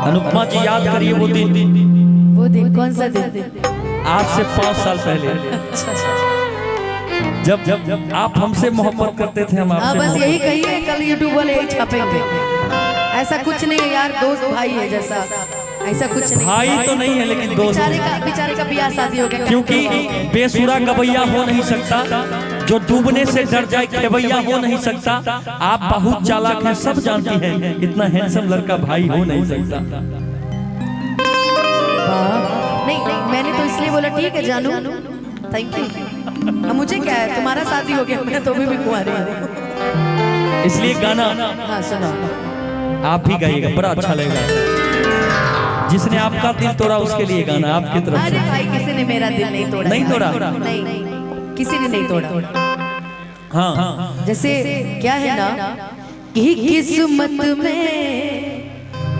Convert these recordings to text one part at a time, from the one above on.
अनुपमा जी याद करिए वो दिन कौन सा दिन? आज से 5 साल पहले जब आप हमसे मोहब्बत करते थे। हम आपसे बस यही कहिए, कल यूट्यूब वाले यही छापेंगे। ऐसा कुछ नहीं है यार, दोस्त भाई है जैसा, ऐसा कुछ नहीं। भाई तो नहीं है लेकिन दोस्त। बेचारे का ब्याह शादी हो गया। क्योंकि बेसुरा गवैया हो नहीं सकता, जो डूबने से डर जाए खेवैया हो नहीं सकता। आप बहुत चालाक हैं, सब जानती हैं, इतना हैंडसम लड़का भाई हो नहीं सकता। नहीं मैंने तो इसलिए बोला ठीक है जानू, थैंक यू। मुझे क्या है, तुम्हारा शादी हो गया, मैं तो भी कुंवारी हूं। इसलिए गाना हाँ सुनो, आप ही गाइएगा, बड़ा अच्छा लगेगा। जिसने आपका दिल तोड़ा उसके लिए गाना आपकी तरफ से। अरे भाई किसी ने मेरा दिल नहीं तोड़ा। नहीं तोड़ा? नहीं किसी ने नहीं तोड़ा। हाँ जैसे क्या है ना कि किस्मत में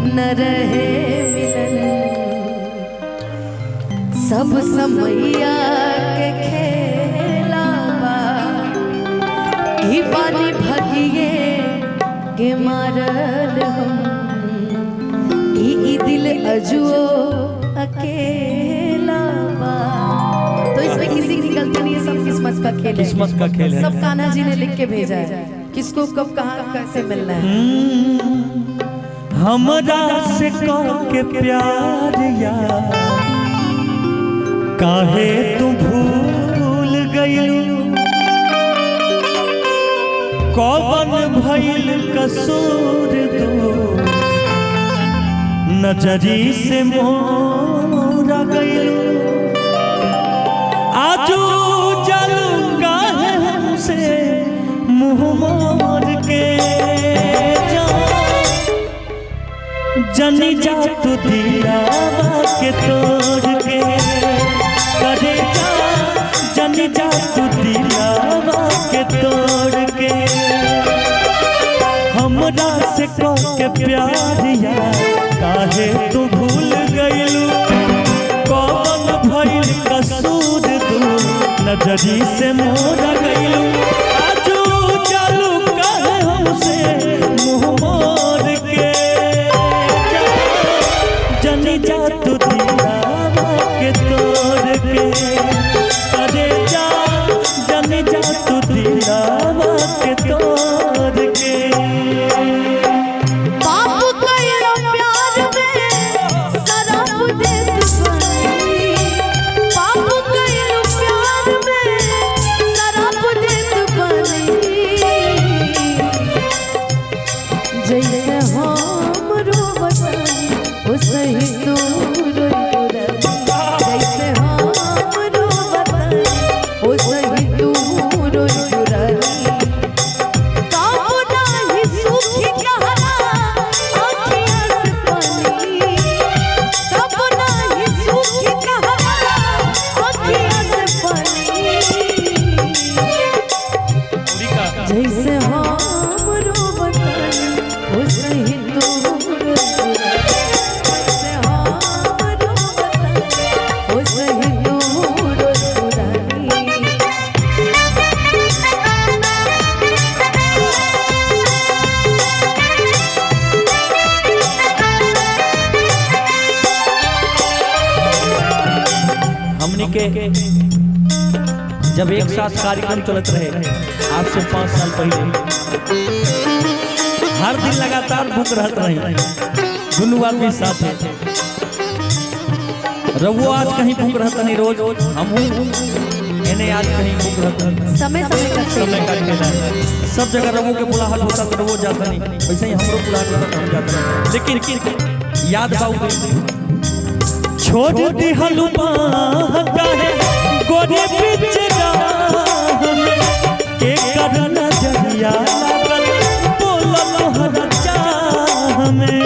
न रहे मिलन, सब समैया के खेला बा, ही पानी भगिए के मारल हम, ई दिल अजुओ अकेला बा। तो इसमें किसी की गलती नहीं है, सब किस्मत का खेल है। किस्मत का खेल है। सब कान्हा जी ने लिख के भेजा है, किसको कब कहाँ कैसे मिलना है। हमरा से कह के प्यार यार काहे तू भूल गइलू, कौन भइल कसूर दो नजरी से मोरा गइलू। आजू जलू काहे हमसे मुँह मोर के जनी जा तू दिलावा के तोड़ के करे जा, जनी जा तू दिलावा के तोड़ के। हमरा से कह के प्यार यार काहे तू भूल गइलू, कौन भइल कसूर तू नजरी से मोरा गइलू। आजू चालू काहे हमसे मुँह मोर के जनी जा तू दिलावा के तोड़ के करे जा, जनी जा तू दिलावा के तोड़ के। जब एक साथ कार्यक्रम चलत रहे आज से 5 साल पहले, हर दिन लगातार भूख रहत रहे दुनू आदमी साथ है। रवो आज कहीं भूख रहता नहीं, रोज हम इन्हें आज कहीं भूख रहता, समय का खेला है। सब जगह रवो के बुलाहट होता तो रवो जाता नहीं, वैसे ही हमरो बुलाहट होता तो हम जाता नहीं। लेकिन याद बाऊ छोड़ दी हलुमा काहे गोरे पिचरा के कर नजरिया लागल बोला तोहरा चाह में।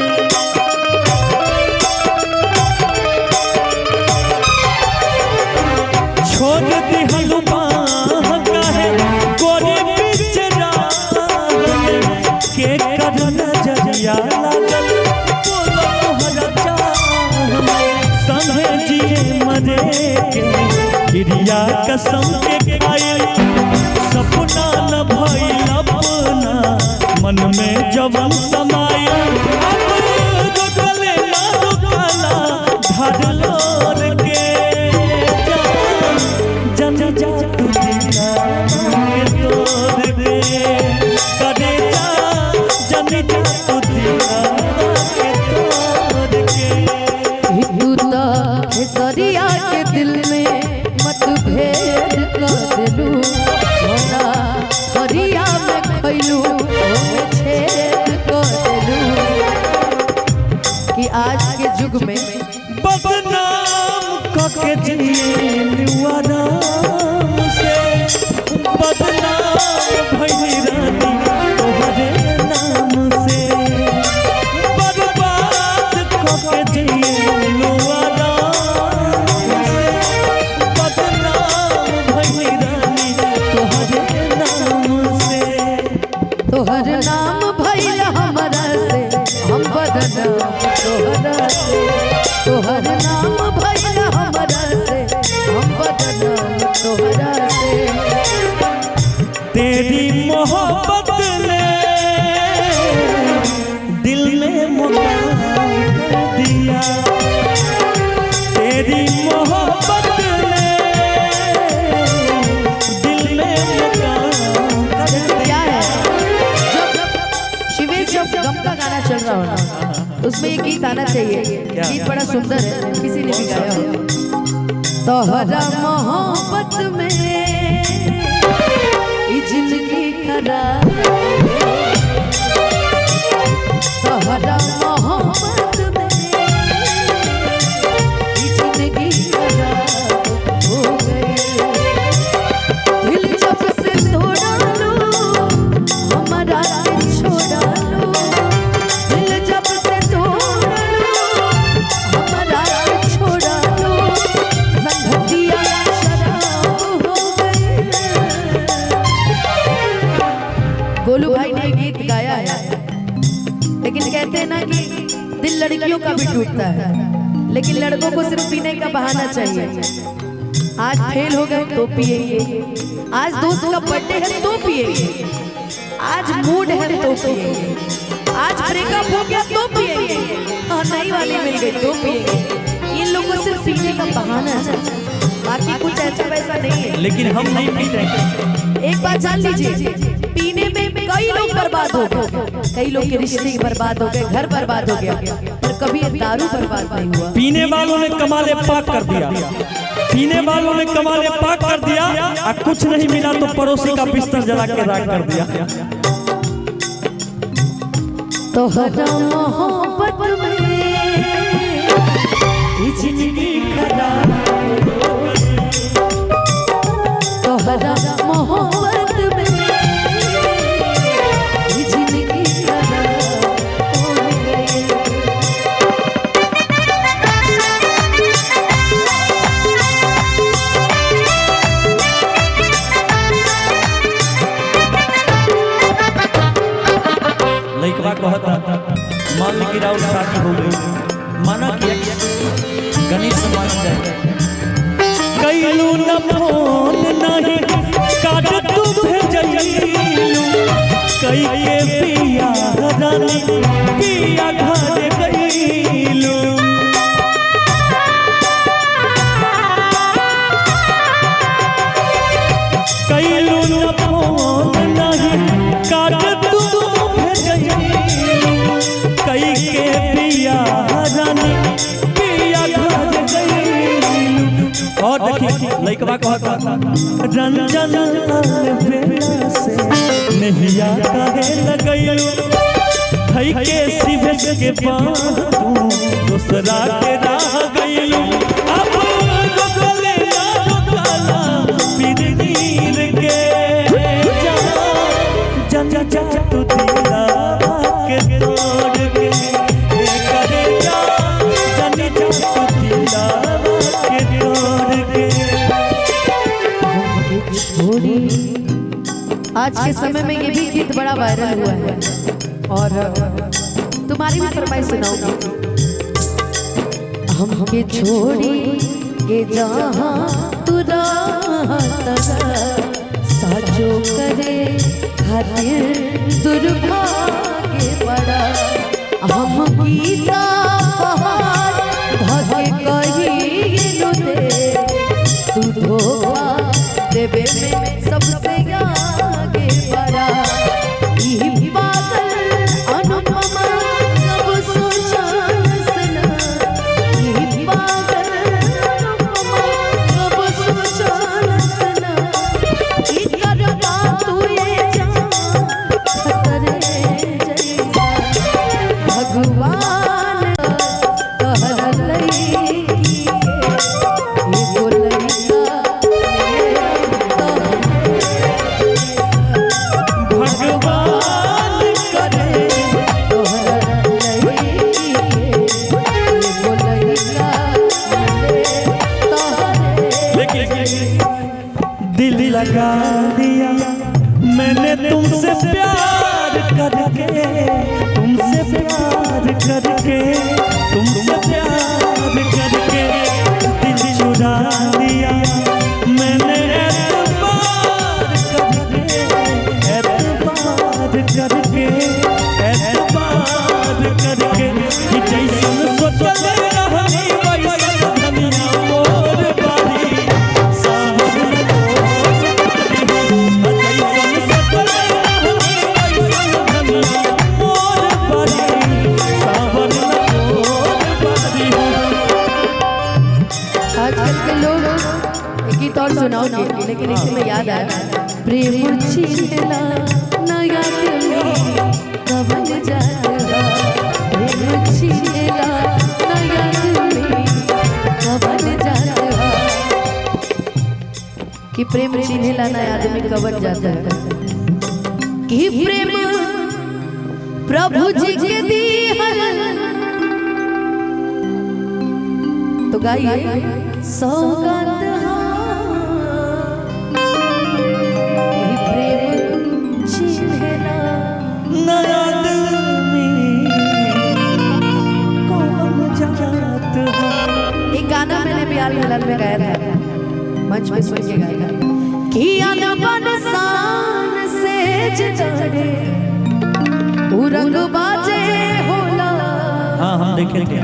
छोड़ दी हलुमा काहे गोरे पिचरा के कर नजरिया लागल बोला तोहरा चाह में। संगे जिए मरे के क्रिया कसम के खाए, सपना न भइल अपना मन में जवन समाए। अब गले ना धड़लोर के जन जा तू दिला के तोड़ के करे जा जन जा तू दिला के तोड़ के तू तो खेसरिया के दिल में मतभेद कर दिलू छोड़ा हरिया में खैलू छेद कर दिलू कि आज के युग में बदनाम करके जिए आराम से बदनाम भइली रानी तोहरे नाम से बर्बाद करके जिए आराम से बदनाम भइली रानी तोहरे नाम से तोहर नाम भइल हमरा से हम बदनाम तोहरा से तोहर नाम भइल हमरा से हम बदनाम तोहरा से तेरी मोहब्बत ने दिल में मुकाम कर दिया तेरी मोहब्बत ने दिल में मुकाम कर क्या दिया है जब शिवेश जब गम का गाना चल रहा हो ना उसमें एक गीत आना चाहिए गीत बड़ा सुंदर है किसी ने भी गाया हो तोहरा मोहब्बत में ये जिंदगी खराब तोहरा मोहब्बत में ये जिंदगी खराब हो गई दिल जब से तोड़ा लो हमारा दिल छोड़ा लो दिल जब से तोड़ा लो हमारा दिल छोड़ा लो संगतिया शराब हो गई गोलू भाई ने गीत गाया है लेकिन कहते हैं ना कि दिल लड़कियों का भी टूटता है लेकिन लड़कों को सिर्फ पीने का बहाना चाहिए आज फेल हो गए तो पिएंगे आज दोस्त का बर्थडे है तो पिएंगे आज मूड है तो पिएंगे आज ब्रेकअप हो गया तो पिएंगे और नई वाली मिल गई तो पिएंगे इन लोगों को सिर्फ पीने का बहाना है बाकी कुछ ऐसा वैसा नहीं है लेकिन हम नहीं पीते एक बात जान लीजिए पीने में कई लोग बर्बाद हो गए कई लोग के रिश्ते बर्बाद हो गए घर बर्बाद हो गया पर कभी दारू बर्बाद नहीं हुआ पीने वालों ने कमाले पाक कर दिया पीने वालों ने कमाले पाक कर दिया और कुछ नहीं मिला तो पड़ोसी का बिस्तर जला के राख कर दिया तोहरा मोहब्बत में ये जिंदगी खराब तोहरा मोहब्बत में ये जिंदगी खराब हो गई लइकवा कहता मान ली कि राउर शादी हो गई माना कि गणेश से मान जाए कैलू न फोन नहीं काट तू भेजलू कई के पिया रानी पिया घर गईलू कैलू न फोन नहीं काट तू कई के पिया रानी पिया घर गईलू और देखिए लइकवा कहता रंजन बेला से नहिया काहे लगैलू थई के शिवेश के बांध तू दूसरा के राह गईलू अब गले ना काला पीर नीर के जन जा तू दिला के तोड़ के करे जा जन जा तू दिला के तोड़ के छोड़ी आज के समय में ये भी गीत बड़ा वायरल हुआ है और तुम्हारी भी फरमाइश सुनाऊंगी हमके छोड़ी के जहाँ तू रहता साजो करे खातिर दुर्भाग्य बड़ा हम गीता पहाड़ धके भगवान कहल लईकी के एगो लइका भगवान करे तोहर लईकी के एगो लइका दिल लगा दिया मैंने तुमसे प्यार करके तुमसे प्यार करके तुमसे प्यार करके दिल चुरा दिया मैंने एतबार करके एतबार करके एतबार करके कि जैसन सोचल रहनी वैसन दुनिया मोर बारी सावन आजकल के लोग एक गीत और सुनाओगे लेकिन इसमें याद आया प्रेम छिला नया दिल कवन जाता प्रेम छिला नया दिल कवन जाता कि प्रेम छिला नया आदमी कवन जाता है कि प्रेम प्रभु जी के दिहल तो गाइए सौगात ये प्रेम छिला नया दिल में कौन जात है। एक गाना मैंने बिहार हिलाल में गाया था मंच पे सुन के गाया था कि अनबन शान से जड़े उरंग बाजे होला हाँ हम देखे थे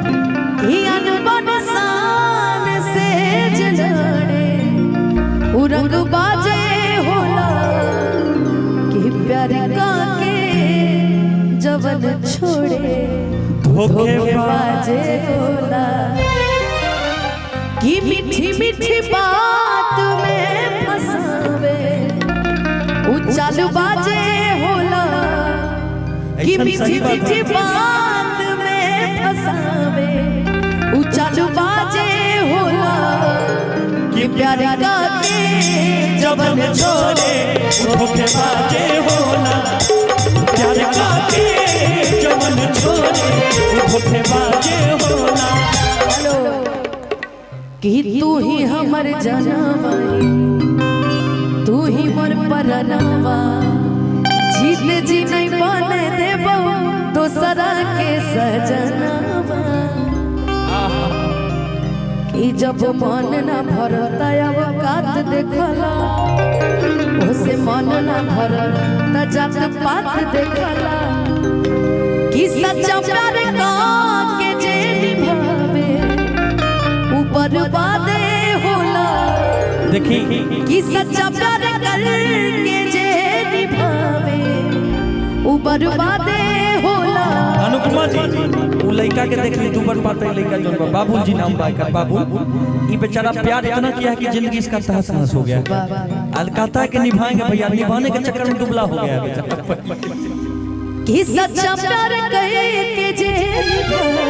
कि अनबन शान से जड़े उरंग बाजे होला कि प्यार का के जवन छोड़े धोखे बाजे होला कि मीठी मीठी बात में फसावे उचाल बाजे होला कि मीठी मीठी बात में फसावे उचाल बाजे होला कि प्यार का के जवन छोड़े धोखे बाजे होला प्यार का के जवन छोड़े धोखे बाजे होला। हेलो कि तू ही हमर जनवाई तू ही मोर परनवा जीत जी नहीं बने देबो दोसरा के सजनवा कि जब मन न भरता अब कात देखला ओसे मन न भरता जात पात देखला कि सच्चा प्यार का के जे निभावे ऊपर बादे होला देखी कि सच्चा प्यार करके जे निभावे ऊपर बादे होला। अनुपमा जी वो लड़का के देख ली दूबर पाते लड़का जो बाबू जी नाम बा कर बाबू ये बेचारा प्यार इतना किया है कि जिंदगी इसका तहस नहस हो गया। अलकाता के निभाएंगे भैया निभाने के चक्कर में दुबला हो गया बेचारा कि सच्चा प्यार कहे के जे निभावे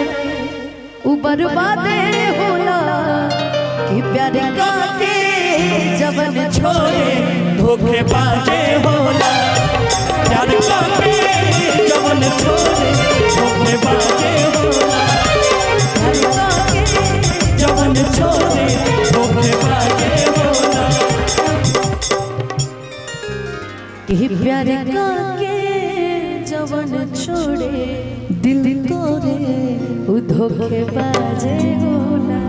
ऊपर बादे होला कि प्यार का के जवन छोड़े धोखे बाजे होला प्यार का के जवन छोड़े धोखे बाजे होला प्यार का के जवन छोड़े धोखे बाजे होला। कि प्यार का के जवन छोड़े दिल को रे धोखे बाजे होला।